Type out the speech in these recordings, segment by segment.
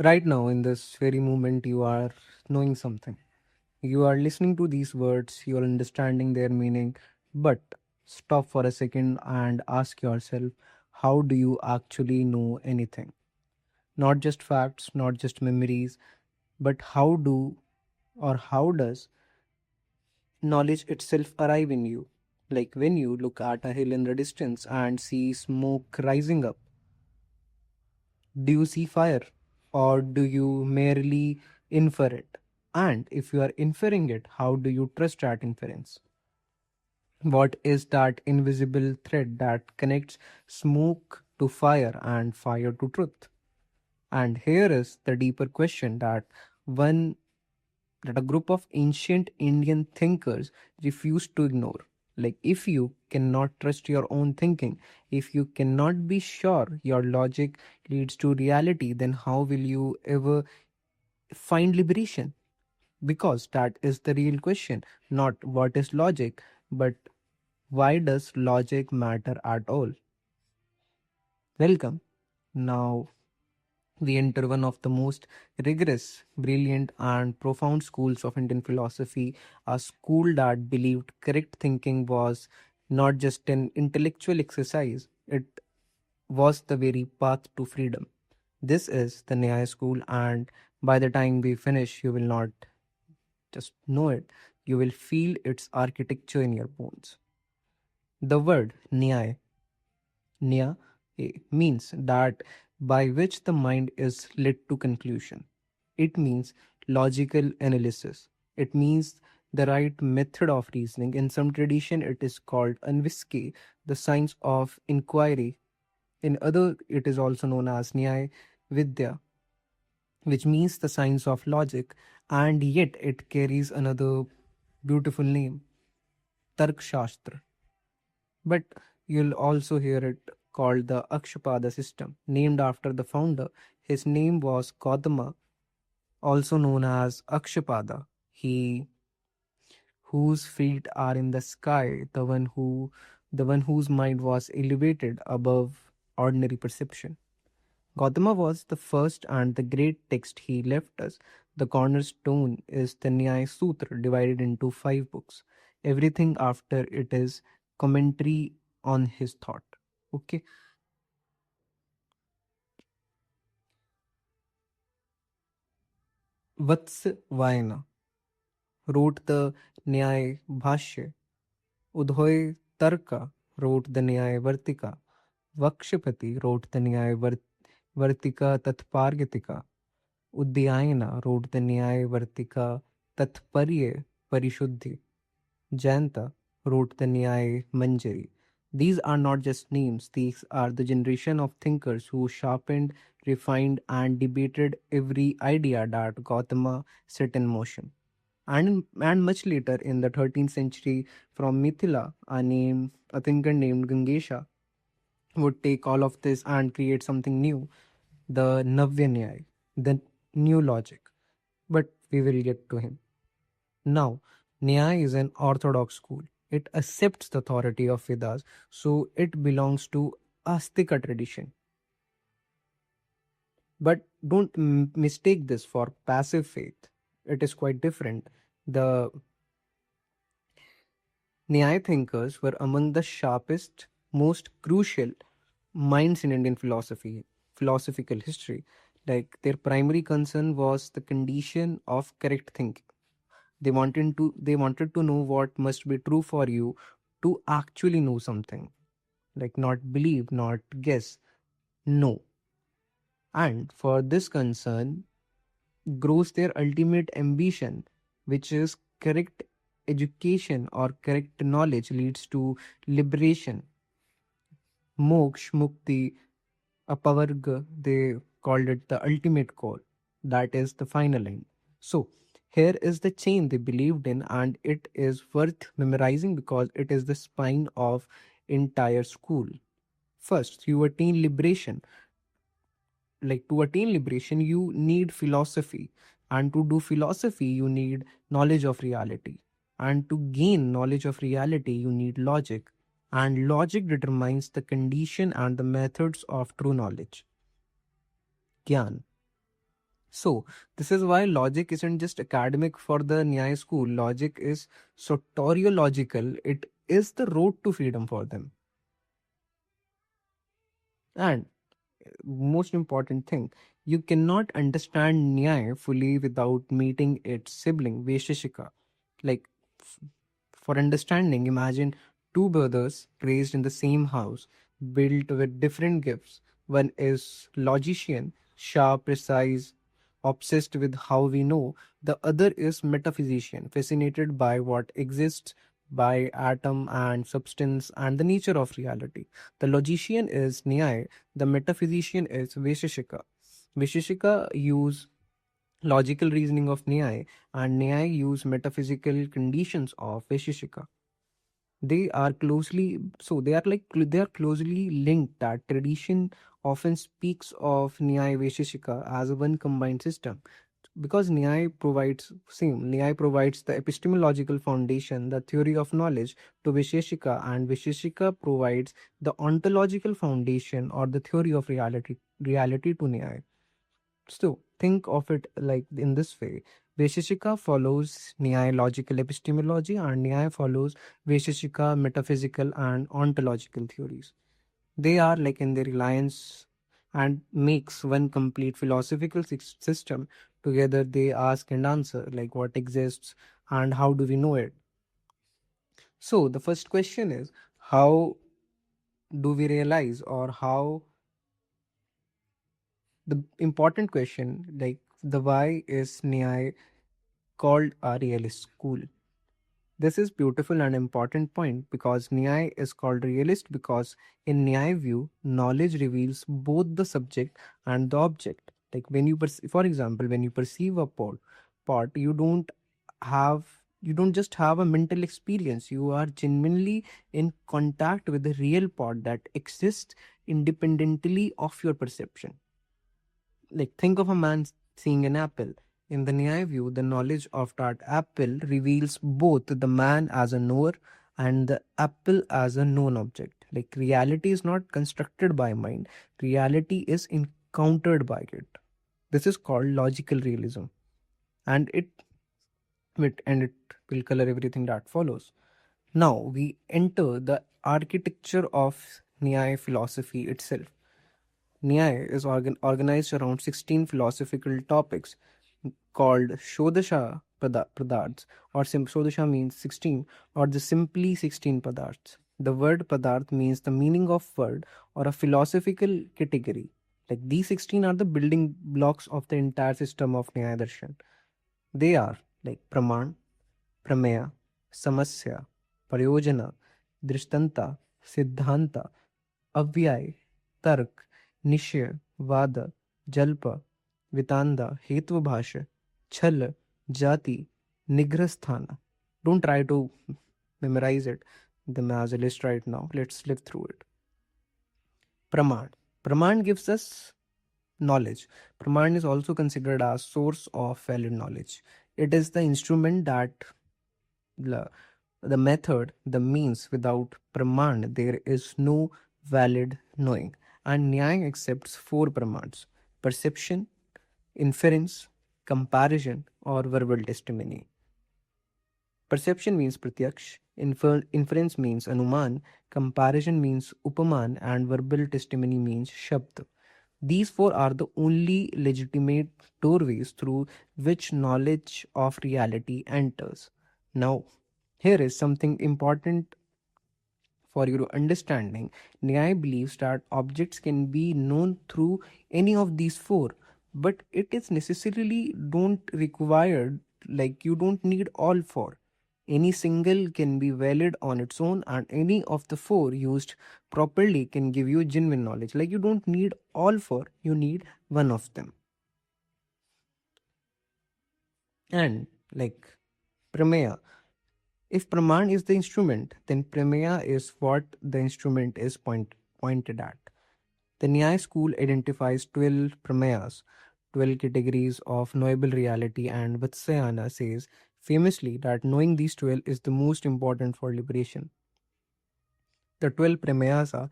Right now, in this very moment, you are knowing something. You are listening to these words, you are understanding their meaning, but stop for a second and ask yourself, how do you actually know anything? Not just facts, not just memories, but how does knowledge itself arrive in you? Like when you look at a hill in the distance and see smoke rising up, do you see fire or do you merely infer it? And if you are inferring it, how do you trust that inference? What is that invisible thread that connects smoke to fire and fire to truth? And here is the deeper question one that a group of ancient Indian thinkers refused to ignore. Like, if you cannot trust your own thinking, if you cannot be sure your logic leads to reality, then how will you ever find liberation? Because that is the real question, not what is logic, but why does logic matter at all? Welcome. Now, we enter one of the most rigorous, brilliant, and profound schools of Indian philosophy, a school that believed correct thinking was not just an intellectual exercise, it was the very path to freedom. This is the Nyaya school, and by the time we finish, you will not just know it, you will feel its architecture in your bones. The word Nya means that by which the mind is led to conclusion. It means logical analysis. It means the right method of reasoning. In some tradition, it is called anviske, the science of inquiry. In other, it is also known as Nyaya Vidya, which means the science of logic, and yet it carries another beautiful name, Tark Shastra. But you'll also hear it called the Akshapada system, named after the founder. His name was Gautama, also known as Akshapada. He whose feet are in the sky, the one whose mind was elevated above ordinary perception. Gautama was the first and the great text he left us. The cornerstone is the Nyaya Sutra, divided into 5 books. Everything after it is commentary on his thought. Okay. Vats Vayana wrote the Nyaya Bhashya. Udhoy Tarka wrote the Nyaya Vartika. Vakshapati wrote the Nyaya Vartika Tatpargatika. Uddiyayana wrote the Nyaya Vartika Tatparya Parishuddhi. Jayanta wrote the Nyaya Manjari. These are not just names, these are the generation of thinkers who sharpened, refined, and debated every idea that Gautama set in motion. And much later in the 13th century, from Mithila, a thinker named Gangesha would take all of this and create something new, the Navya Nyaya, the new logic. But we will get to him. Now, Nyaya is an orthodox school. It accepts the authority of Vedas, so it belongs to Astika tradition. But don't mistake this for passive faith. It is quite different. The Nyaya thinkers were among the sharpest, most crucial minds in Indian philosophical history. Like their primary concern was the condition of correct thinking. They wanted to know what must be true for you to actually know something. Like not believe, not guess, know. And for this concern grows their ultimate ambition, which is correct education or correct knowledge leads to liberation, moksha, mukti, apavarga. They called it the ultimate goal. That is the final end. So here is the chain they believed in, and it is worth memorizing because it is the spine of entire school. First, you attain liberation. Like to attain liberation, you need philosophy, and to do philosophy, you need knowledge of reality. And to gain knowledge of reality, you need logic. And logic determines the condition and the methods of true knowledge. Gyan. So, this is why logic isn't just academic for the Nyaya school. Logic is soteriological. It is the road to freedom for them. And most important thing, you cannot understand Nyaya fully without meeting its sibling, Vaisheshika. Like, f- for understanding, imagine two brothers raised in the same house, built with different gifts. One is logician, sharp, precise, obsessed with how we know. The other is metaphysician, fascinated by what exists by atom and substance and the nature of reality. The logician is Nyaya, the metaphysician is Vaisheshika. Vaisheshika use logical reasoning of Nyaya and Nyaya use metaphysical conditions of Vaisheshika. They are closely so they are closely linked. That tradition often speaks of Nyaya Vaisheshika as one combined system because Nyaya provides the epistemological foundation, the theory of knowledge to Visheshika, and Visheshika provides the ontological foundation or the theory of reality to Nyaya. So think of it like in this way. Vaisheshika follows Nyaya logical epistemology and Nyaya follows Vaisheshika metaphysical and ontological theories. They are like in their reliance and makes one complete philosophical system. Together they ask and answer like what exists and how do we know it. So the first question is, how do we realize, or how, the important question, like the why is Nyaya called a realist school? This is beautiful and important point because Nyaya is called realist because in Nyaya view, knowledge reveals both the subject and the object. Like when for example, when you perceive a pot, have you don't just have a mental experience. You are genuinely in contact with the real pot that exists independently of your perception. Like think of a man seeing an apple. In the Nyaya view, the knowledge of that apple reveals both the man as a knower and the apple as a known object. Like reality is not constructed by mind, reality is encountered by it. This is called logical realism, and it will color everything that follows. Now we enter the architecture of Nyaya philosophy itself. Nyaya is organized around 16 philosophical topics called Shodasha Padarths, or Shodasha means 16, or the simply 16 Padarths. The word Padarth means the meaning of word or a philosophical category. Like these 16 are the building blocks of the entire system of Nyaya Darshan. They are like Praman, Prameya, Samasya, Prayojana, Drishtanta, Siddhanta, अव्यय तर्क निश्चय वाद जल्प वितांदा हेतुभाष्य छल जाति निग्रह स्थान. Don't try to memorize it them as a list right now. Let's live through it. Praman. Praman gives us knowledge. Praman is also considered as source of valid knowledge. It is the instrument that the, the method, the means. Without Praman, there is no valid knowing. And Nyaya accepts four Pramans: perception, inference, comparison, or verbal testimony. Perception means pratyaksh, inference means anuman, comparison means upaman, and verbal testimony means shabd. These four are the only legitimate doorways through which knowledge of reality enters. Now, here is something important for your understanding. Nyaya believes that objects can be known through any of these four, but it is necessarily don't required, like you don't need all four. Any single can be valid on its own, and any of the four used properly can give you genuine knowledge. Like you don't need all four, you need one of them. And like Prameya, if Praman is the instrument, then Prameya is what the instrument is pointed at. The Nyaya school identifies 12 Prameyas, 12 categories of knowable reality, and Vatsayana says famously that knowing these 12 is the most important for liberation. The 12 Prameyas are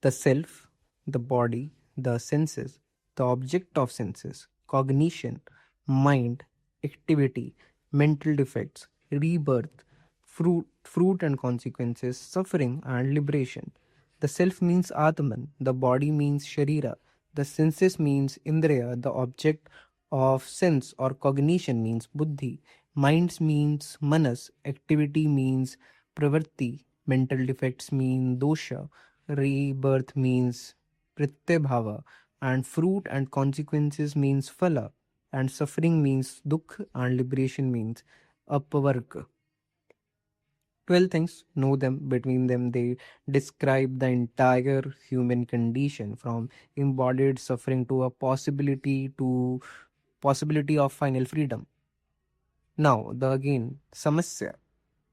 the self, the body, the senses, the object of senses, cognition, mind, activity, mental defects, rebirth, fruit and consequences, suffering and liberation. The self means Atman, the body means Sharira, the senses means Indriya, the object of sense or cognition means Buddhi, minds means Manas, activity means Pravritti, mental defects mean Dosha, rebirth means Pratyabhava, and fruit and consequences means Phala, and suffering means Dukh, and liberation means Apavarga. 12 things, know them. Between them, they describe the entire human condition from embodied suffering to a possibility of final freedom. Now, the again, samasya.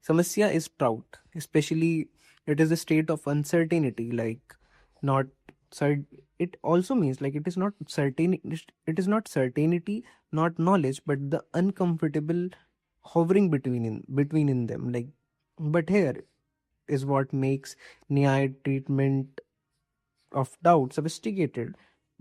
Samasya is doubt, especially it is a state of uncertainty, like not cert. It also means like it is not certain. It is not certainty, not knowledge, but the uncomfortable hovering between in them. Like, but here is what makes Nyaya treatment of doubt sophisticated.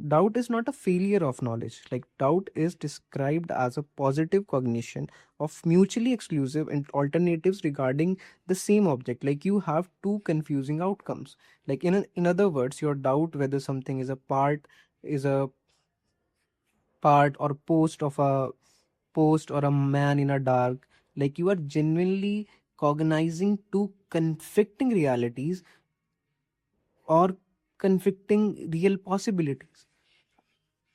Doubt is not a failure of knowledge. Like, doubt is described as a positive cognition of mutually exclusive and alternatives regarding the same object. Like, you have two confusing outcomes. Like, in other words, your doubt whether something is a part or post or a man in a dark. Like, you are genuinely cognizing two conflicting realities or conflicting real possibilities.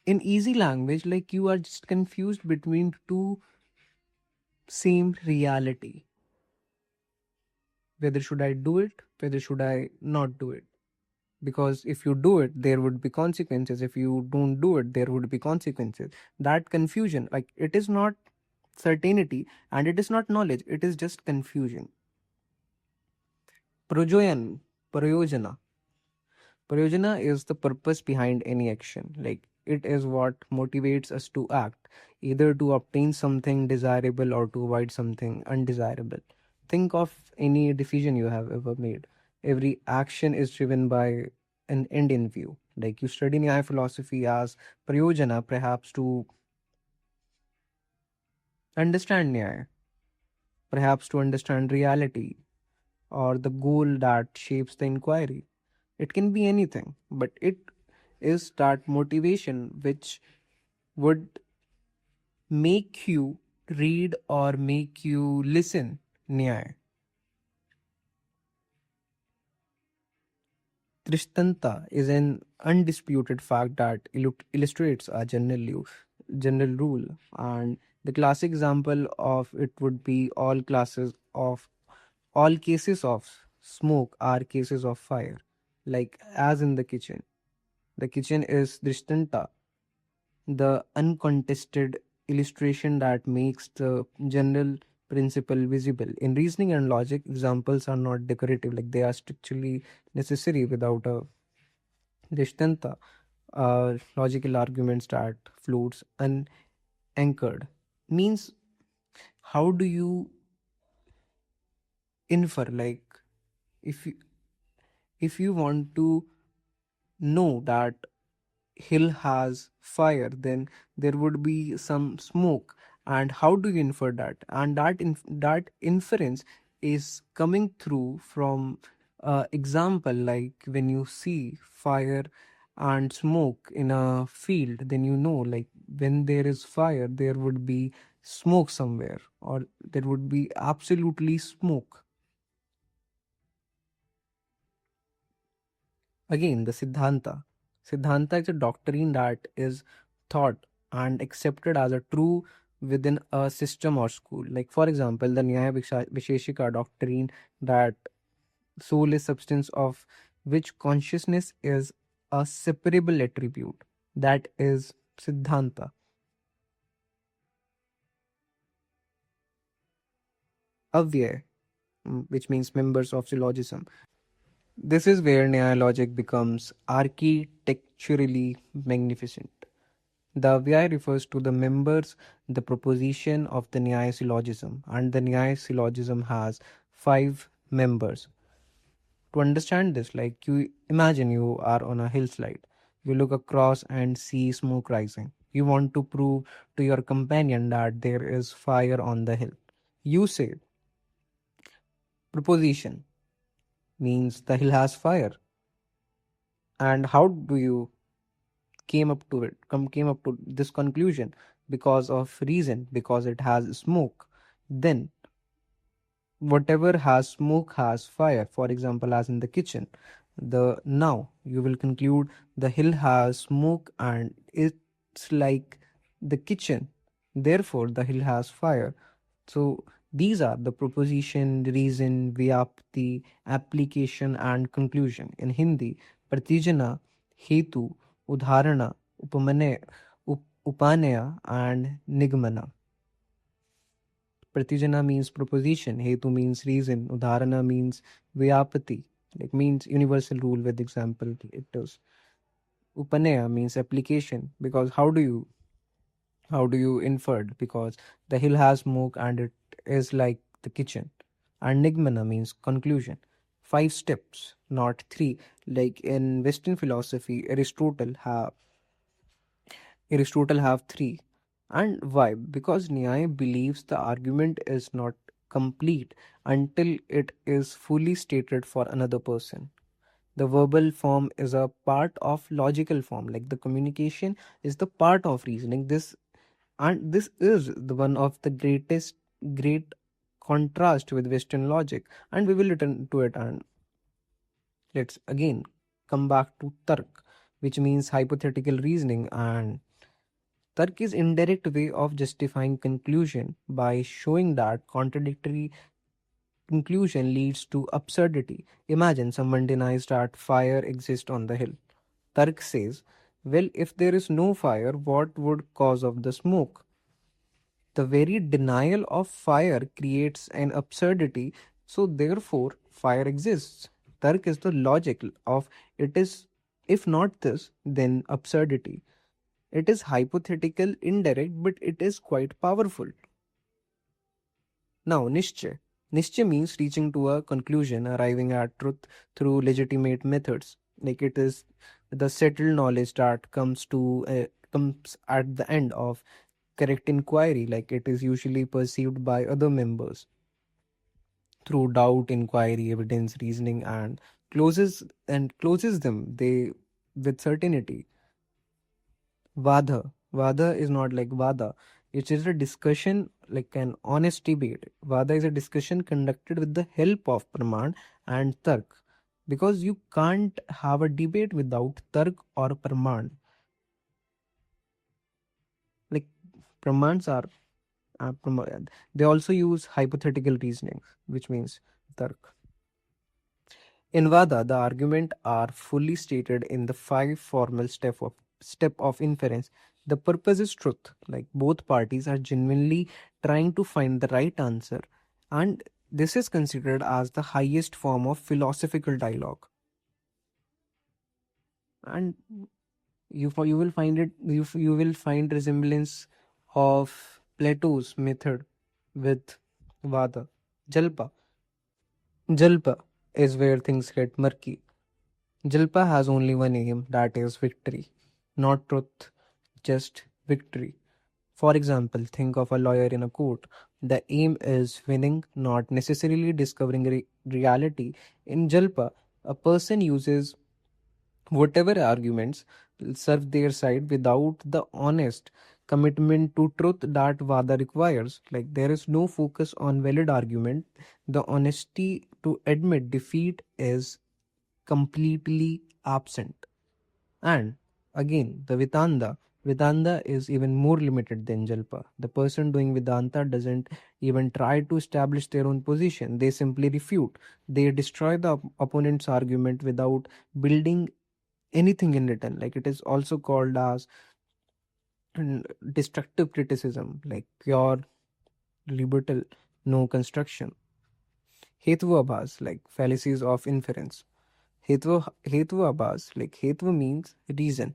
In easy language, like you are just confused between two same reality. Whether should I do it, whether should I not do it? Because if you do it, there would be consequences. If you don't do it, there would be consequences. That confusion, like it is not certainty and it is not knowledge, it is just confusion. Projoyan, prayojana. Prayojana is the purpose behind any action. Like it is what motivates us to act, either to obtain something desirable or to avoid something undesirable. Think of any decision you have ever made. Every action is driven by an end in view. Like you study Nyaya philosophy as Prayojana, perhaps to understand Nyaya, perhaps to understand reality, or the goal that shapes the inquiry. It can be anything, but it is that motivation which would make you read or make you listen Nyaya. Drishtanta is an undisputed fact that illustrates a general rule, and the classic example of it would be all cases of smoke are cases of fire, like as in the kitchen. The kitchen is Drishtanta, the uncontested illustration that makes the general principle visible. In reasoning and logic, examples are not decorative, like they are structurally necessary. Without a Dishtanta, logical arguments that floats unanchored. Means, how do you infer? Like, if you, if you want to know that hill has fire, then there would be some smoke. And how do you infer that? And that inference is coming through from example, like when you see fire and smoke in a field, then you know, like when there is fire, there would be smoke somewhere, or there would be absolutely smoke. Again, the Siddhanta. Siddhanta is a doctrine that is thought and accepted as a true within a system or school. Like, for example, the Nyaya Visheshika doctrine that soul is substance of which consciousness is a separable attribute. That is Siddhanta. Avyay, which means members of syllogism. This is where Nyaya logic becomes architecturally magnificent. The Vyaya refers to the members, the proposition of the Nyaya syllogism, and the Nyaya syllogism has five members. To understand this, like you imagine you are on a hillside, you look across and see smoke rising. You want to prove to your companion that there is fire on the hill. You say, proposition means the hill has fire. And how do you came up to this conclusion? Because of reason, because it has smoke. Then whatever has smoke has fire, for example, as in the kitchen. The now you will conclude the hill has smoke and it's like the kitchen, therefore the hill has fire. So these are the proposition, reason, vyapti, application and conclusion. In Hindi, pratijana, hetu, udharana, upanaya and nigmana. Pratijana means proposition, hetu means reason, udharana means vyapati, like means universal rule with example. It is upanaya means application, because how do you inferred, because the hill has smoke and it is like the kitchen. And nigmana means conclusion. Five steps, not three. Like in Western philosophy, Aristotle have three. And why? Because Nyaya believes the argument is not complete until it is fully stated for another person. The verbal form is a part of logical form, like the communication is the part of reasoning. This is the one of the great contrast with Western logic, and we will return to it. And let's again come back to Tark, which means hypothetical reasoning. And Tark is indirect way of justifying conclusion by showing that contradictory conclusion leads to absurdity. Imagine someone denies that fire exists on the hill. Tark says, well, if there is no fire, what would cause of the smoke? The very denial of fire creates an absurdity, so therefore fire exists. Tark is the logic of it is, if not this, then absurdity. It is hypothetical, indirect, but it is quite powerful. Now, Nishchay. Nishchay means reaching to a conclusion, arriving at truth through legitimate methods. Like it is the settled knowledge that comes at the end of correct inquiry. Like it is usually perceived by other members through doubt, inquiry, evidence, reasoning, and closes them they with certainty. Vada is not like Vada. It is a discussion, like an honest debate. Vada is a discussion conducted with the help of Praman and Tark. Because you can't have a debate without Tark or Praman. Like Pramans are, they also use hypothetical reasoning, which means Tark. In Vada, the argument are fully stated in the five formal step of inference. The purpose is truth, like both parties are genuinely trying to find the right answer, and this is considered as the highest form of philosophical dialogue. And you will find you will find resemblance of Plato's method with Vada. Jalpa. Jalpa is where things get murky. Jilpa has only one aim, that is victory. Not truth, just victory. For example, think of a lawyer in a court. The aim is winning, not necessarily discovering reality. In Jalpa, a person uses whatever arguments serve their side without the honest commitment to truth that Vada requires. Like there is no focus on valid argument. The honesty to admit defeat is completely absent. And again, the Vedanta is even more limited than Jalpa. The person doing Vedanta doesn't even try to establish their own position. They simply refute. They destroy the opponent's argument without building anything in return. Like it is also called as destructive criticism, like pure rebuttal, no construction. Hetu like fallacies of inference. Hetva Abhas, like Hetva means reason.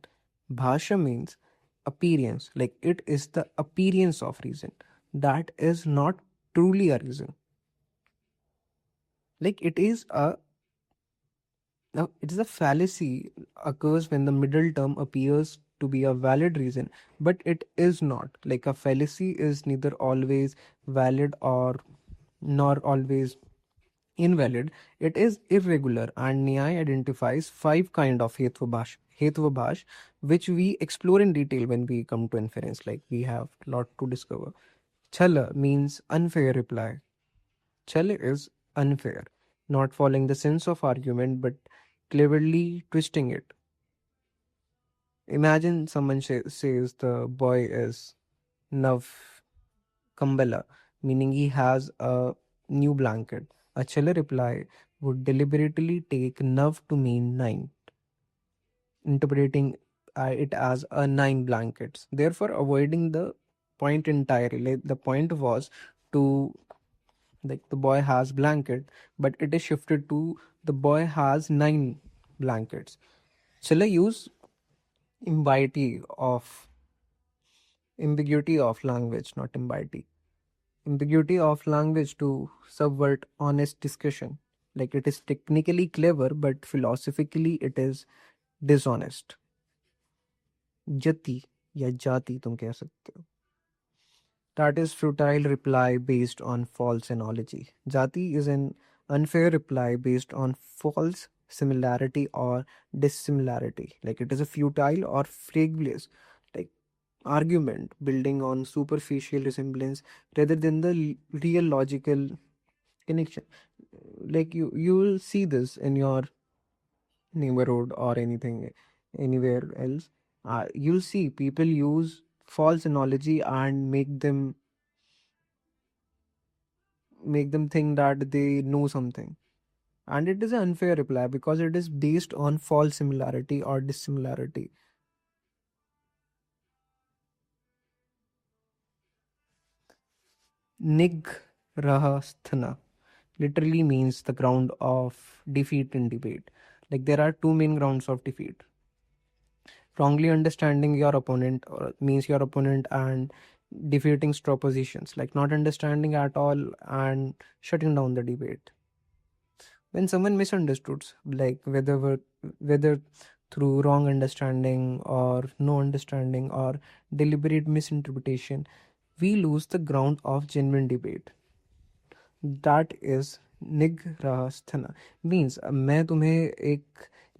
Bhasha means appearance, like it is the appearance of reason. That is not truly a reason. Like it is a fallacy occurs when the middle term appears to be a valid reason, but it is not. Like a fallacy is neither always valid or nor always invalid. It is irregular, and Nyaya identifies five kind of Hetvabash, which we explore in detail when we come to inference. Like we have a lot to discover. Chala means unfair reply. Chala is unfair, not following the sense of argument but cleverly twisting it. Imagine someone says the boy is Nav Kambala, meaning he has a new blanket. A chiller reply would deliberately take Nav to mean nine, interpreting it as a nine blankets, therefore avoiding the point entirely. Like, the point was to, like, the boy has blanket, but it is shifted to the boy has nine blankets. Chiller use ambiguity of ambiguity of language, not ambiguity of language to subvert honest discussion. Like it is technically clever, but philosophically it is dishonest. Jati या जाति तुम कह सकते हो. That is futile reply based on false analogy. Jati is an unfair reply based on false similarity or dissimilarity. Like it is a futile or frivolous, like, argument building on superficial resemblance rather than the real logical connection. Like you will see this in your neighborhood or anything anywhere else. You'll see people use false analogy and make them think that they know something, and it is an unfair reply because it is based on false similarity or dissimilarity. Nigrahasthana literally means the ground of defeat in debate. Like there are two main grounds of defeat. Wrongly understanding your opponent means your opponent and defeating straw positions, like not understanding at all and shutting down the debate. When someone misunderstood, like whether through wrong understanding or no understanding or deliberate misinterpretation, we lose the ground of genuine debate. That is निग्रहस्थना means मैं तुम्हें एक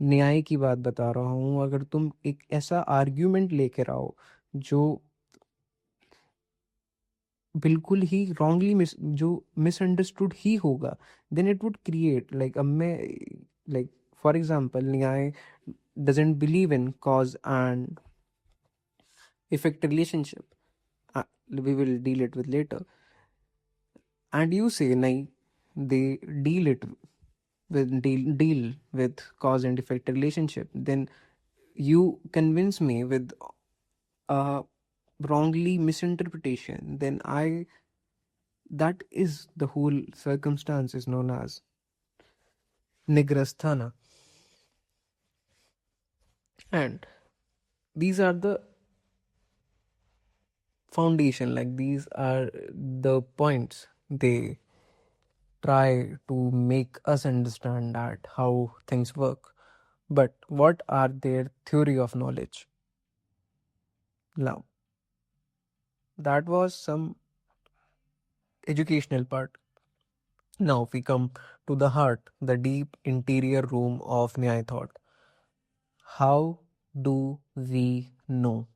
न्याय की बात बता रहा हूँ, अगर तुम एक ऐसा आर्ग्यूमेंट लेकर आओ जो बिल्कुल ही रॉन्गली जो मिसअंडरस्टूड ही होगा, then it would create like अब मैं लाइक फॉर एग्जांपल न्याय doesn't believe in cause and effect relationship. We will deal it with later. And you say nahi, they deal with cause and effect relationship. Then you convince me with a wrongly misinterpretation. Then I that is the whole circumstance is known as nigrasthana. And these are the foundation, like these are the points they try to make us understand that how things work. But what are their theory of knowledge? Now, that was some educational part. Now we come to the heart, the deep interior room of Nyaya thought. How do we know?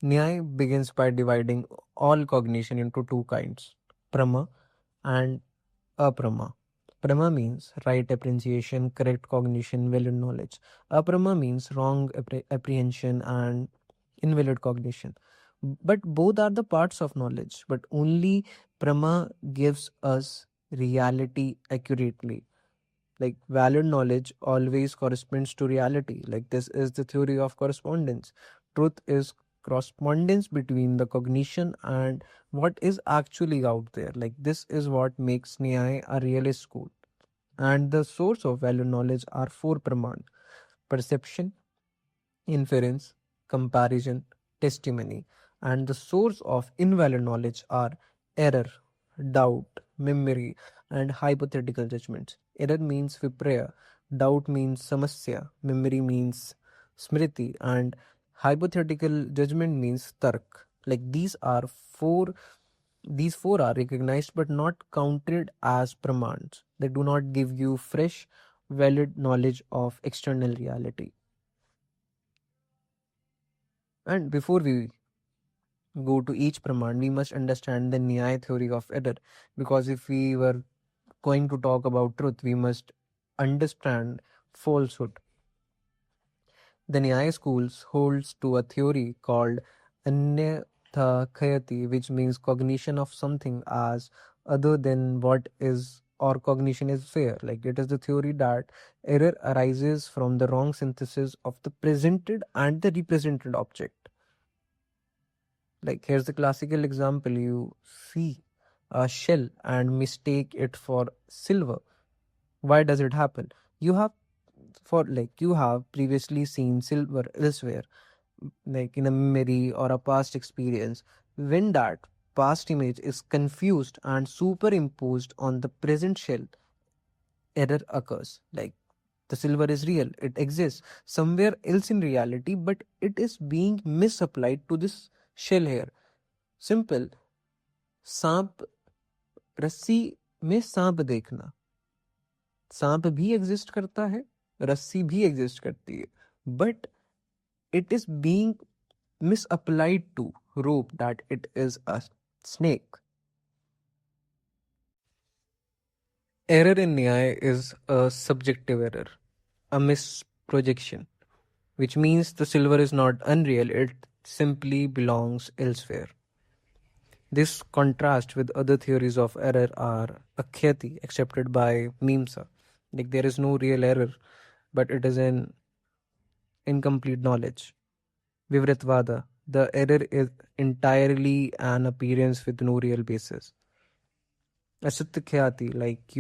Nyaya begins by dividing all cognition into two kinds, prama and aprama. Prama means right appreciation, correct cognition, valid knowledge. Aprama means wrong apprehension and invalid cognition. But both are the parts of knowledge, but only Prama gives us reality accurately. Like valid knowledge always corresponds to reality. Like this is the theory of correspondence. Truth is correspondence between the cognition and what is actually out there. Like this is what makes Nyaya a realist school. And the source of valid knowledge are four praman: perception, inference, comparison, testimony. And the source of invalid knowledge are error, doubt, memory, and hypothetical judgments. Error means vipraya, doubt means samasya, memory means smriti, and hypothetical judgment means tark. Like these four are recognized but not counted as pramans. They do not give you fresh, valid knowledge of external reality. And before we go to each praman, we must understand the Nyaya theory of error. Because if we were going to talk about truth, we must understand falsehood. The Nyaya schools holds to a theory called Anyathakayati, which means cognition of something as other than what is or cognition is fair. Like it is the theory that error arises from the wrong synthesis of the presented and the represented object. Like here's the classical example: you see a shell and mistake it for silver. Why does it happen? You have you have previously seen silver elsewhere, like in a memory or a past experience. When that past image is confused and superimposed on the present shell, error occurs. Like the silver is real, it exists somewhere else in reality, but it is being misapplied to this shell here. Simple. सांप रस्सी में सांप देखना, सांप भी exist करता है, रस्सी भी एग्जिस्ट करती है, but it is being misapplied to rope that it is a snake. Error in Nyaya is a subjective error, a misprojection, which means the silver is not unreal, it simply belongs elsewhere. This contrast with other theories of error are akhyati, accepted by Mimsa. Like there is no real error, but it is an incomplete knowledge. Vivritvada, the error is entirely an appearance with no real basis. Asatyakhati, like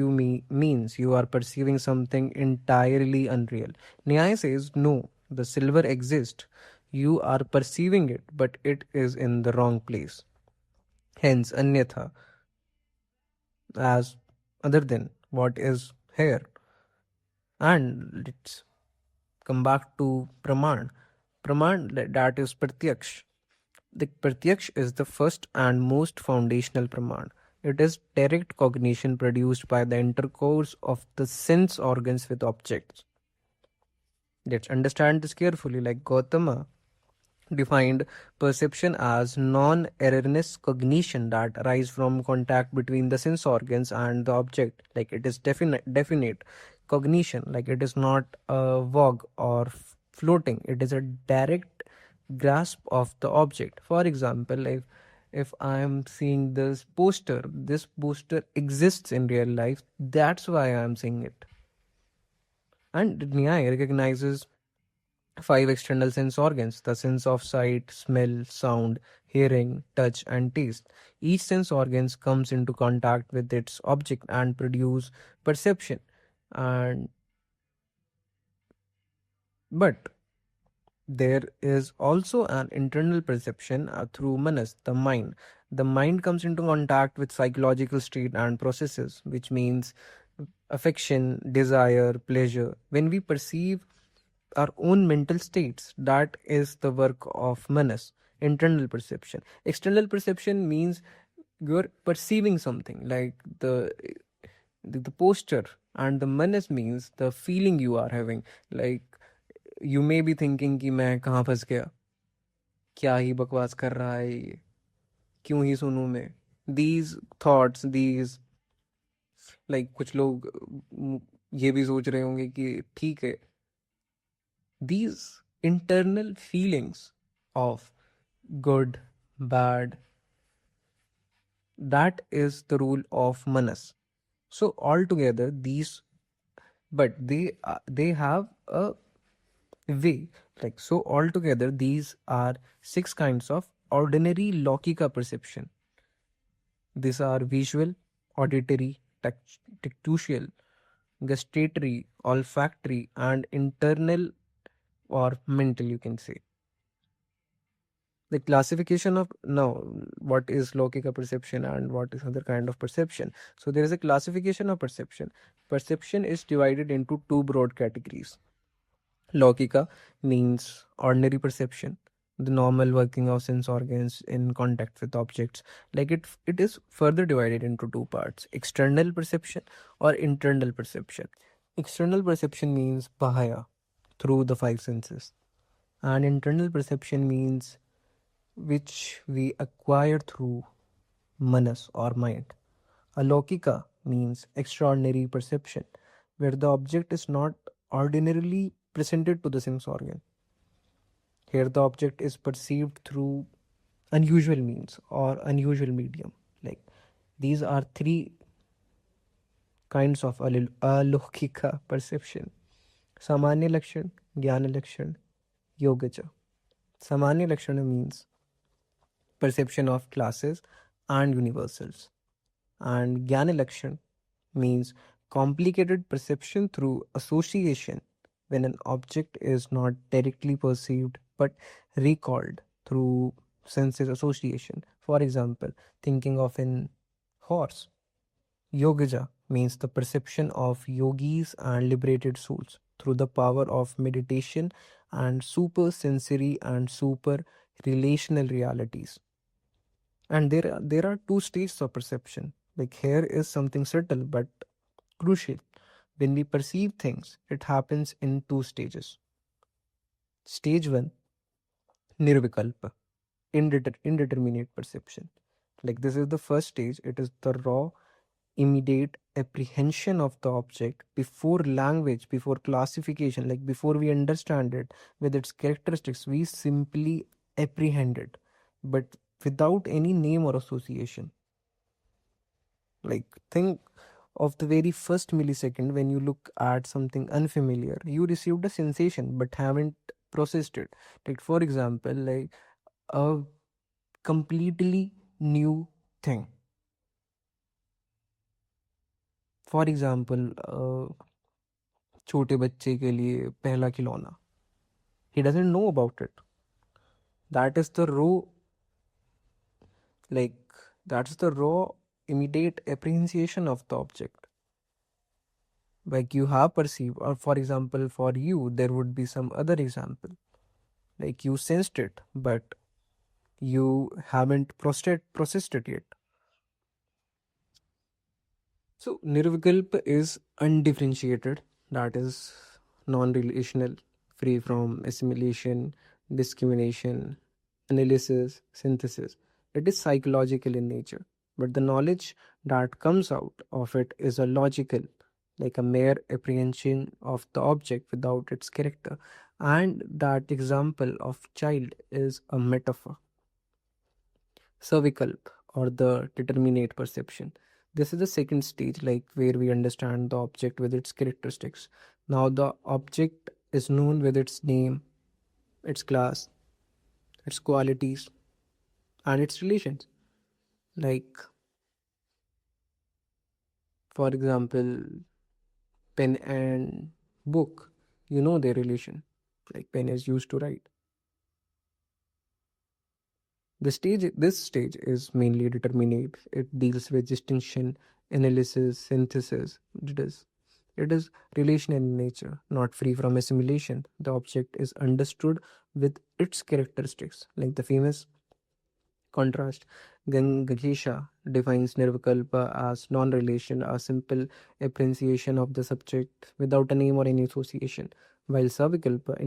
means you are perceiving something entirely unreal. Nyaya says no, the silver exists. You are perceiving it, but it is in the wrong place. Hence, anyatha, as other than what is here. And let's come back to Praman. Praman, that is Pratyaksh. The Pratyaksh is the first and most foundational Praman. It is direct cognition produced by the intercourse of the sense organs with objects. Let's understand this carefully. Like Gautama defined perception as non-erroneous cognition that arise from contact between the sense organs and the object. Like it is definite cognition. Like it is not a vogue or floating. It is a direct grasp of the object. For example, if I am seeing this poster exists in real life. That's why I am seeing it. And Nyaya recognizes five external sense organs: the sense of sight, smell, sound, hearing, touch, and taste. Each sense organs comes into contact with its object and produce perception. And but there is also an internal perception through manas, the mind. The mind comes into contact with psychological state and processes, which means affection, desire, pleasure. When we perceive our own mental states, that is the work of manas, internal perception. External perception means you're perceiving something, like the posture, and the manas means the feeling you are having. Like you may be thinking कि मैं कहाँ फंस गया, क्या ही बकवास कर रहा है ये, क्यों ही सुनूं मैं. These thoughts, these, like कुछ लोग ये भी सोच रहे होंगे कि ठीक है. These internal feelings of good, bad, that is the rule of manas. So altogether these, but they have a way. Like so altogether these are six kinds of ordinary Laukika perception. These are visual, auditory, tactual, gustatory, olfactory, and internal or mental, you can say. The classification of now, what is Laukika perception and what is other kind of perception? So there is a classification of perception. Perception is divided into two broad categories: Lokika means ordinary perception, the normal working of sense organs in contact with objects. Like it is further divided into two parts: external perception or internal perception. External perception means bahaya, through the five senses, and internal perception means which we acquire through manas or mind. Alaukika means extraordinary perception, where the object is not ordinarily presented to the sense organ. Here, the object is perceived through unusual means or unusual medium. Like these are three kinds of alaukika perception: Samanya Lakshan, Jnana Lakshan, Yogacha. Samanya Lakshana means perception of classes and universals, and Jnana Lakshan means complicated perception through association when an object is not directly perceived but recalled through senses association. For example, thinking of an horse. Yogaja means the perception of yogis and liberated souls through the power of meditation and super sensory and super relational realities. And there are two stages of perception. Like here is something subtle but crucial. When we perceive things, it happens in two stages. Stage one, nirvikalpa, indeterminate perception. Like this is the first stage. It is the raw, immediate apprehension of the object before language, before classification, like before we understand it with its characteristics. We simply apprehend it, but without any name or association. Like think of the very first millisecond when you look at something unfamiliar. You received a sensation but haven't processed it. Like for example, like a completely new thing. For example, छोटे बच्चे के लिए पहला खिलौना. He doesn't know about it. That is the raw, like that's the raw immediate appreciation of the object. Like you have perceived, or for example, for you, there would be some other example. Like you sensed it, but you haven't processed it yet. So nirvikalpa is undifferentiated, that is non-relational, free from assimilation, discrimination, analysis, synthesis. It is psychological in nature, but the knowledge that comes out of it is a logical, like a mere apprehension of the object without its character. And that example of child is a metaphor. Savikalp, or the determinate perception. This is the second stage, like where we understand the object with its characteristics. Now the object is known with its name, its class, its qualities, and its relations. Like for example, pen and book, you know their relation. Like pen is used to write. This stage is mainly determinate. It deals with distinction, analysis, synthesis. It is relational in nature, not free from assimilation. The object is understood with its characteristics, like the famous contrast. Gangesha defines Nirvikalpa as non-relation, a simple appreciation of the subject without a name or any association, while Savikalpa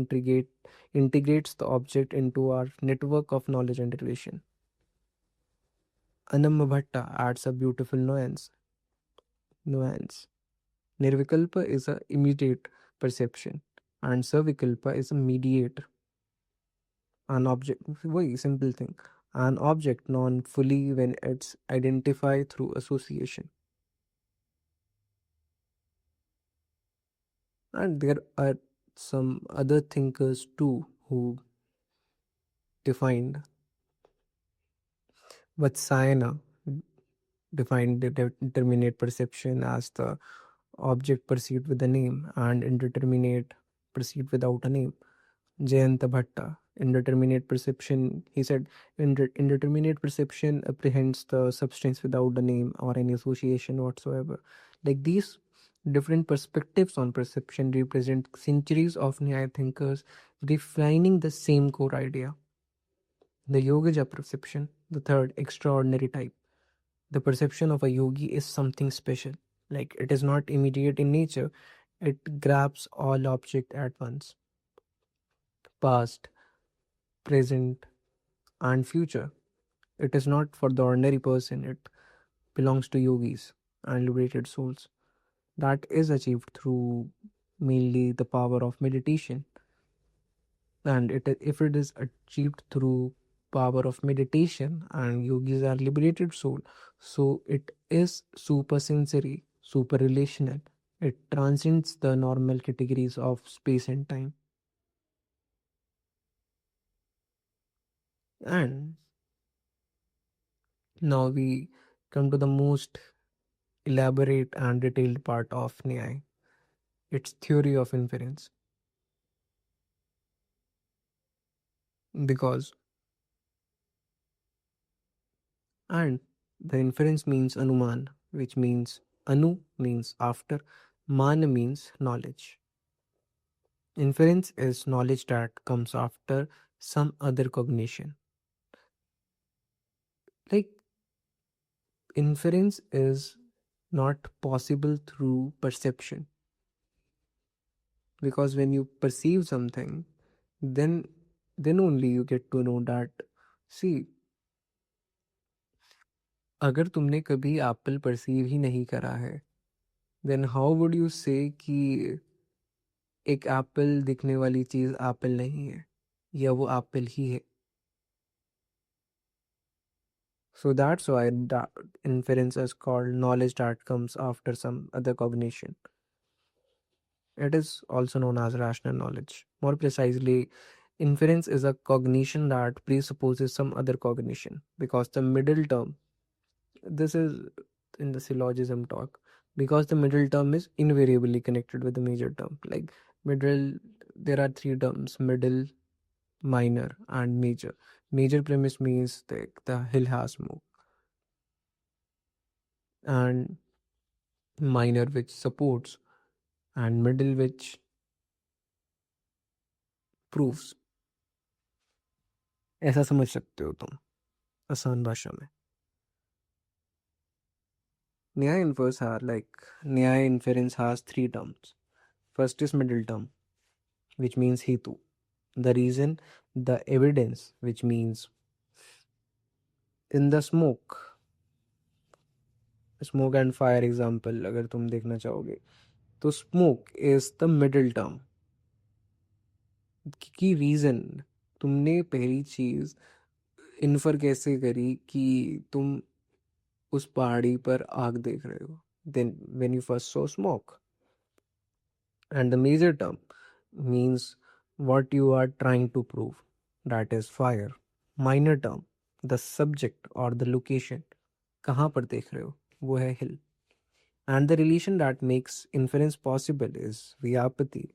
integrates the object into our network of knowledge and relation. Anamma adds a beautiful nuance. Nirvikalpa is a immediate perception, and Savikalpa is a mediate, an object, very simple thing, an object known fully when it's identified through association. And there are some other thinkers too who defined Vatsayana defined the determinate perception as the object perceived with a name and indeterminate perceived without a name. Jayanta Bhatta, indeterminate perception, he said, indeterminate perception apprehends the substance without a name or any association whatsoever. Like these Different perspectives on perception represent centuries of Nyaya thinkers refining the same core idea. The Yogaja perception, the third extraordinary type. The perception of a yogi is something special. Like it is not immediate in nature, it grabs all object at once. Past, present, and future. It is not for the ordinary person, it belongs to yogis and liberated souls. That is achieved through mainly the power of meditation. And if it is achieved through power of meditation and yogis are liberated soul, so it is super sensory, super relational. It transcends the normal categories of space and time. And now we come to the most elaborate and detailed part of Nyaya, its theory of inference. Because, and the inference means anuman, which means anu means after, man means knowledge. Inference is knowledge that comes after some other cognition. Like inference is not possible through perception, because when you perceive something, then only you get to know that, see, अगर तुमने कभी Apple perceive ही नहीं करा है, then how would you से कि एक Apple दिखने वाली चीज एप्पल नहीं है या वो एप्पल ही है. So that's why that inference is called knowledge that comes after some other cognition. It is also known as rational knowledge. More precisely, inference is a cognition that presupposes some other cognition, because the middle term, this is in the syllogism talk, because the middle term is invariably connected with the major term. Like middle, there are three terms: middle, minor, and major. Major premise means the hill has moved, and minor which supports, and middle which proves. ऐसा समझ सकते हो तुम आसान भाषा में. Nyaya inference has three terms. First is middle term, which means hetu, the reason, the evidence, which means in the smoke and fire example अगर तुम देखना चाहोगे, तो smoke is the middle term. की रीजन, तुमने पहली चीज इन्फर कैसे करी कि तुम उस पहाड़ी पर आग देख रहे हो, then when you first saw smoke. And the major term means what you are trying to prove, that is fire. Minor term, the subject or the location, कहाँ पर देख रहे हो, वो है hill. And the relation that makes inference possible is vyapati,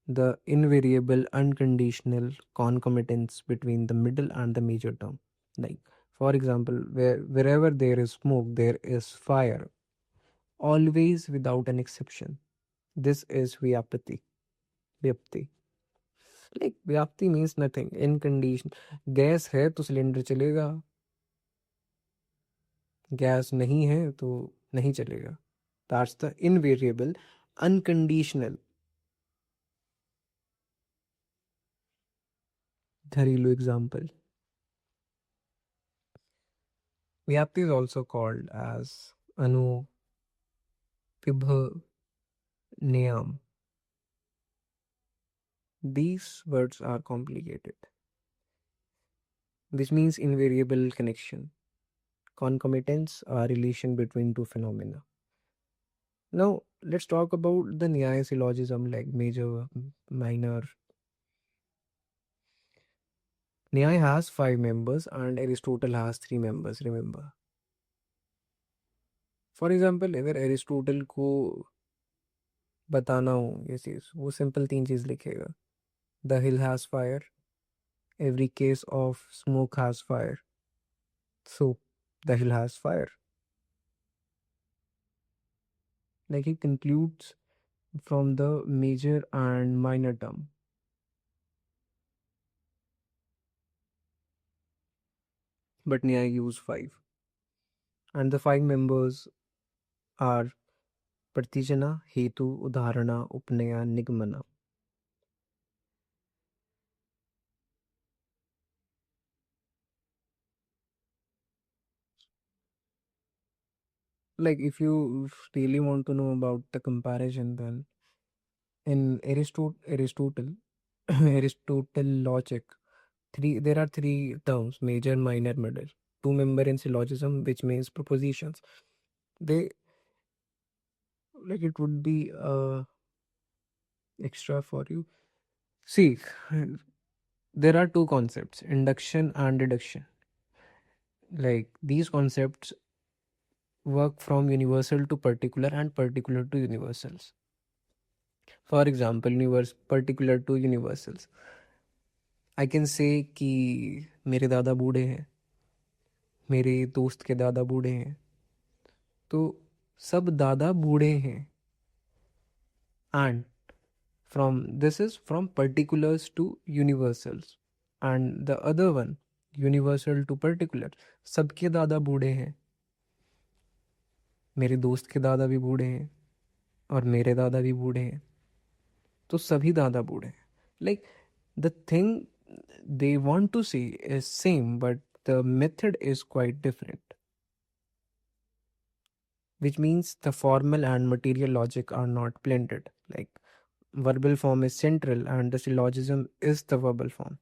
the invariable unconditional concomitance between the middle and the major term. Like, for example, wherever there is smoke, there is fire, always without an exception. This is vyapati. Vyapti. Like व्याप्ति means nothing इनकंडीशन. Gas है तो cylinder चलेगा, gas नहीं है तो नहीं चलेगा. That's the invariable unconditional. घरेलू एग्जाम्पल. व्याप्ति is also called as अनु विभव नियम. These words are complicated, which means invariable connection, concomitance, or relation between two phenomena. Now, let's talk about the Nyaya syllogism, like major, minor. Nyaya has five members and Aristotle has three members, remember. For example, अगर Aristotle को बताना हो ये चीज़, वो simple तीन चीज़ लिखेगा. The hill has fire, every case of smoke has fire, so the hill has fire. Like he concludes from the major and minor term. But Nyaya use five. And the five members are Pratijana, Hetu, Udharana, Upnaya, Nigmana. Like if you really want to know about the comparison, then in Aristotle, Aristotle logic, there are three terms: major, minor, middle. Two member in syllogism, which means propositions. They like it would be extra for you. See, there are two concepts: induction and deduction. Like these concepts work from universal to particular and particular to universals. For example, particular to universals. I can say कि मेरे दादा बूढ़े हैं, मेरे दोस्त के दादा बूढ़े हैं, तो सब दादा बूढ़े हैं. And from this is from particulars to universals. And the other one, universal to particular, सबके दादा बूढ़े हैं, मेरे दोस्त के दादा भी बूढ़े हैं और मेरे दादा भी बूढ़े हैं, तो सभी दादा बूढ़े हैं. Like the thing they want to say is same, but the method is quite different, which means the formal and material logic are not blended. Like verbal form is central and the syllogism is the verbal form.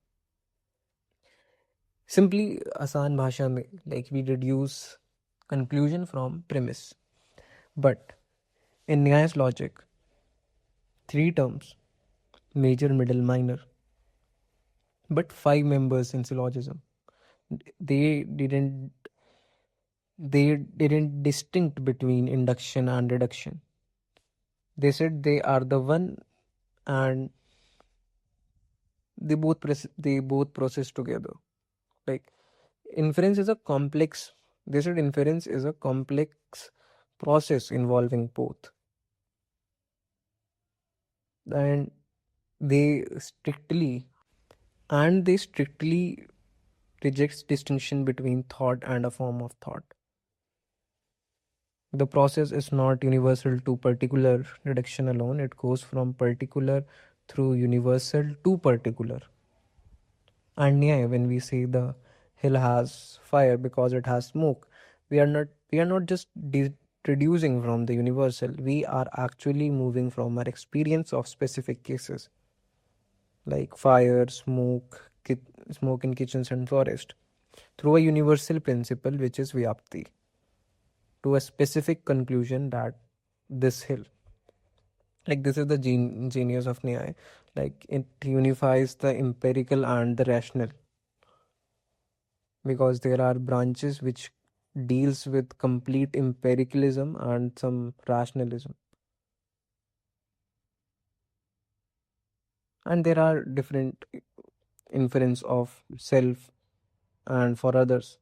Simply आसान भाषा में, like we deduce conclusion from premise. But in Nyaya's logic, three terms: major, middle, minor, but five members in syllogism. They didn't they didn't distinct between induction and deduction. They said they are the one, and they both process together. Like inference is a complex. They said inference is a complex process involving both, and they strictly they strictly rejects distinction between thought and a form of thought. The process is not universal to particular reduction alone. It goes from particular through universal to particular. And yeah, when we say the hill has fire because it has smoke, we are not just reducing from the universal. We are actually moving from our experience of specific cases like fire, smoke in kitchens and forest, through a universal principle which is vyapti, to a specific conclusion that this hill. Like this is the genius of Nyaya. Like it unifies the empirical and the rational, because there are branches which deals with complete empiricalism and some rationalism, and there are different inference of self and for others.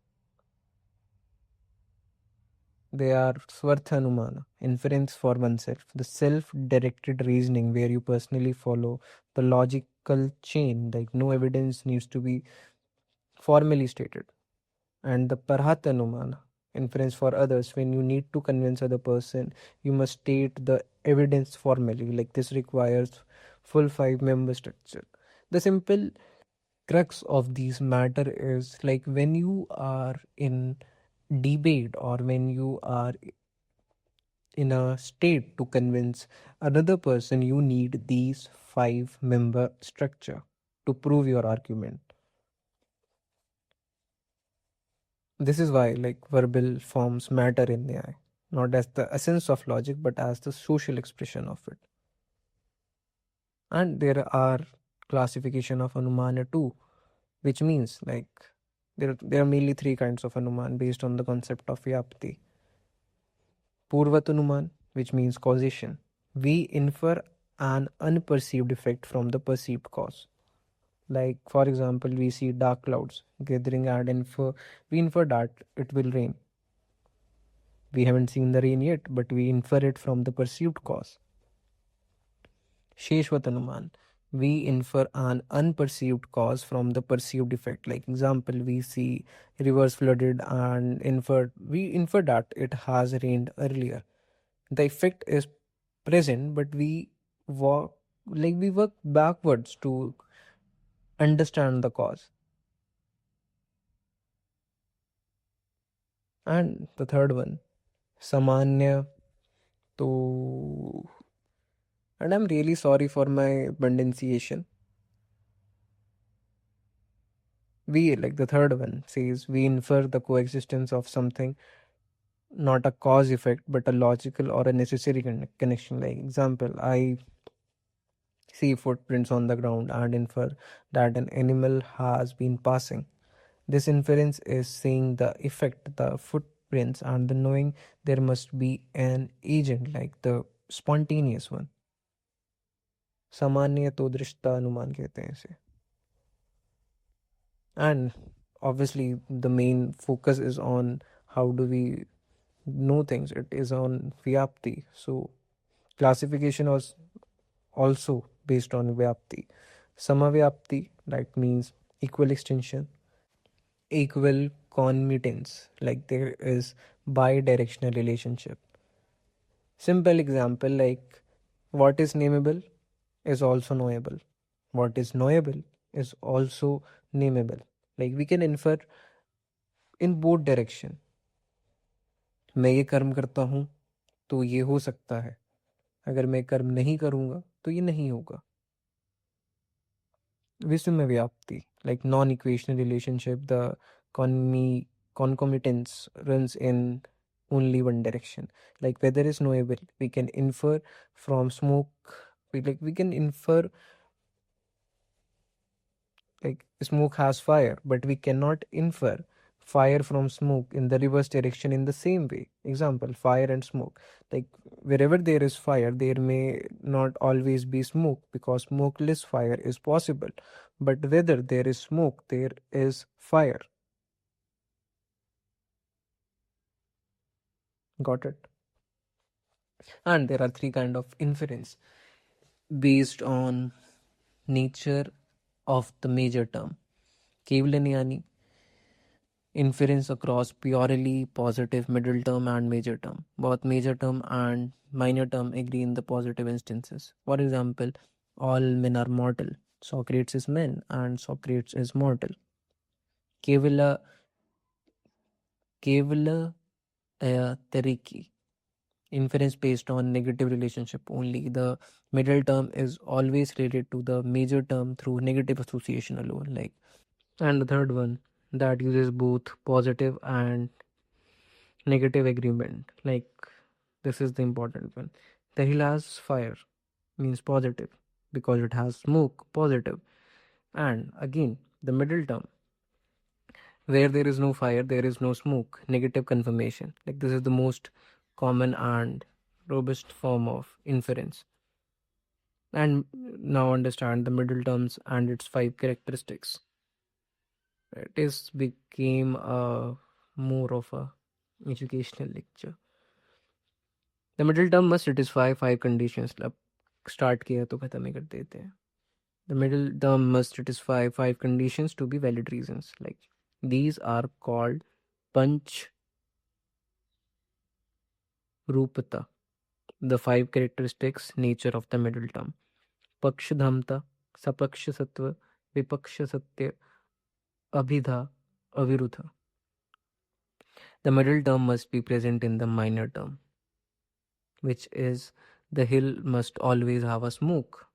They are swarthanumana, inference for oneself, the self-directed reasoning where you personally follow the logical chain, like no evidence needs to be formally stated. And the parhatanumana, inference for others, when you need to convince other person, you must state the evidence formally. Like this requires full five-member structure. The simple crux of these matter is like when you are in debate or when you are in a state to convince another person, you need these five-member structure to prove your argument. This is why like verbal forms matter in the eye, not as the essence of logic, but as the social expression of it. And there are classification of Anumana too, which means like there are mainly three kinds of Anuman based on the concept of Vyapti. Purvat Anuman, which means causation. We infer an unperceived effect from the perceived cause. Like for example, we see dark clouds gathering and we infer that it will rain. We haven't seen the rain yet, but we infer it from the perceived cause. Sheshwat Anuman. We infer an unperceived cause from the perceived effect. Like example, we see rivers flooded and we infer that it has rained earlier. The effect is present, but walk we work backwards to understand the cause. And the third one, Samanya. To and I'm really sorry for my pronunciation. We like the third one says we infer the coexistence of something, not a cause effect, but a logical or a necessary connection. Like example, I see footprints on the ground and infer that an animal has been passing. This inference is seeing the effect, the footprints, and the knowing there must be an agent, like the spontaneous one. सामान्य तो दृष्टा अनुमान कहते हैं इसे. And obviously the main focus is on how do we know things. It is on vyapti. So classification was also based on vyapti. Samavyapti, that means equal extension. Equal conmittance, like there is bi-directional relationship. Simple example, like what is nameable is also knowable. What is knowable is also nameable. Like we can infer in both direction. मैं ये कर्म करता हूँ तो ये हो सकता है. अगर मैं कर्म नहीं करूँगा तो ये नहीं होगा. Visumya vyapti, like non-equational relationship, the concomitance runs in only one direction. Like weather is knowable, we can infer from smoke. We can infer like smoke has fire, but we cannot infer fire from smoke in the reverse direction in the same way. Example, fire and smoke. Like wherever there is fire, there may not always be smoke because smokeless fire is possible. But whether there is smoke, there is fire. Got it? And there are three kind of inference based on nature of the major term. Kevalan inference across purely positive middle term and major term. Both major term and minor term agree in the positive instances. For example, all men are mortal. Socrates is men and Socrates is mortal. Kevala Kevala Teriki. Inference based on negative relationship only. The middle term is always related to the major term through negative association alone. Like and the third one that uses both positive and negative agreement. Like this is the important one. The hill has fire means positive because it has smoke, positive. And again, the middle term where there is no fire, there is no smoke, negative confirmation. Like this is the most common and robust form of inference. And now understand the middle terms and its five characteristics. It is became a more of a educational lecture. The middle term must satisfy five conditions. अब start किया तो खत्म ही कर देते हैं. The middle term must satisfy five conditions to be valid reasons. Like these are called panch rupata, the five characteristics nature of the middle term. Paksh dhamta, sapaksh satva, vipaksh satya, abhidha, avirudha. The middle term must be present in the minor term, which is the hill must always have a smoke.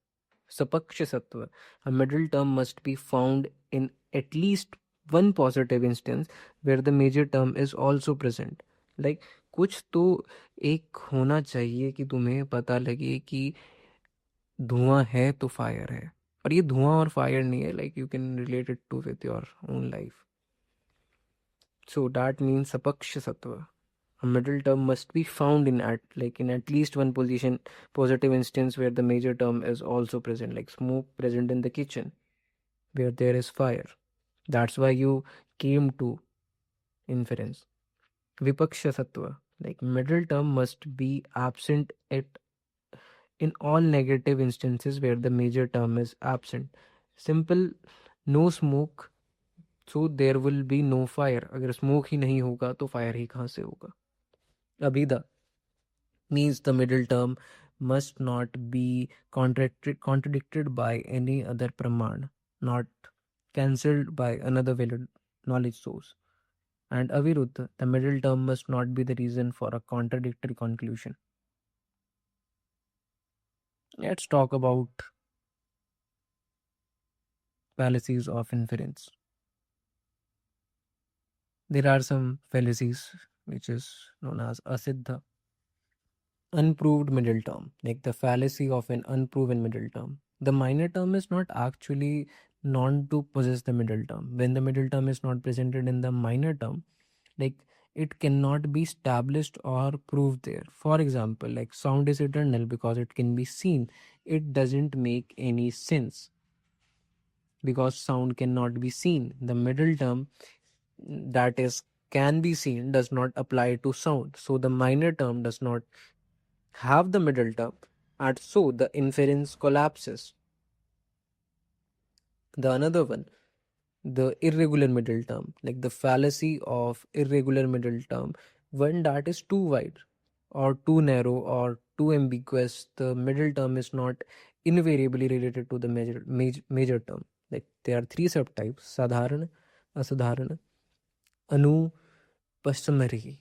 Sapaksha Sattva. A middle term must be found in at least one positive instance where the major term is also present. Like कुछ तो एक होना चाहिए कि तुम्हें पता लगे कि धुआं है तो फायर है. और ये धुआं और फायर नहीं है. Like you can relate it to with your own life. So that means Sapaksha Sattva. A middle term must be found in at least one positive instance where the major term is also present, like smoke present in the kitchen where there is fire. That's why you came to inference. Vipaksha Sattva. Like middle term must be absent at in all negative instances where the major term is absent. Simple, no smoke, so there will be no fire. अगर smoke ही नहीं होगा तो fire ही कहाँ से होगा? Abida means the middle term must not be contradicted by any other praman, not cancelled by another valid knowledge source. And aviruddha, the middle term must not be the reason for a contradictory conclusion. Let's talk about fallacies of inference. There are some fallacies which is known as asiddha, unproved middle term, like the fallacy of an unproven middle term. The minor term is not actually known to possess the middle term. When the middle term is not presented in the minor term, like it cannot be established or proved there. For example, like sound is eternal because it can be seen. It doesn't make any sense because sound cannot be seen. The middle term, that is can be seen, does not apply to sound. So the minor term does not have the middle term, and so the inference collapses. The another one, the irregular middle term, like the fallacy of irregular middle term, when that is too wide or too narrow or too ambiguous, the middle term is not invariably related to the major term. Like there are three subtypes: sadharana, asadharana, anupassamari.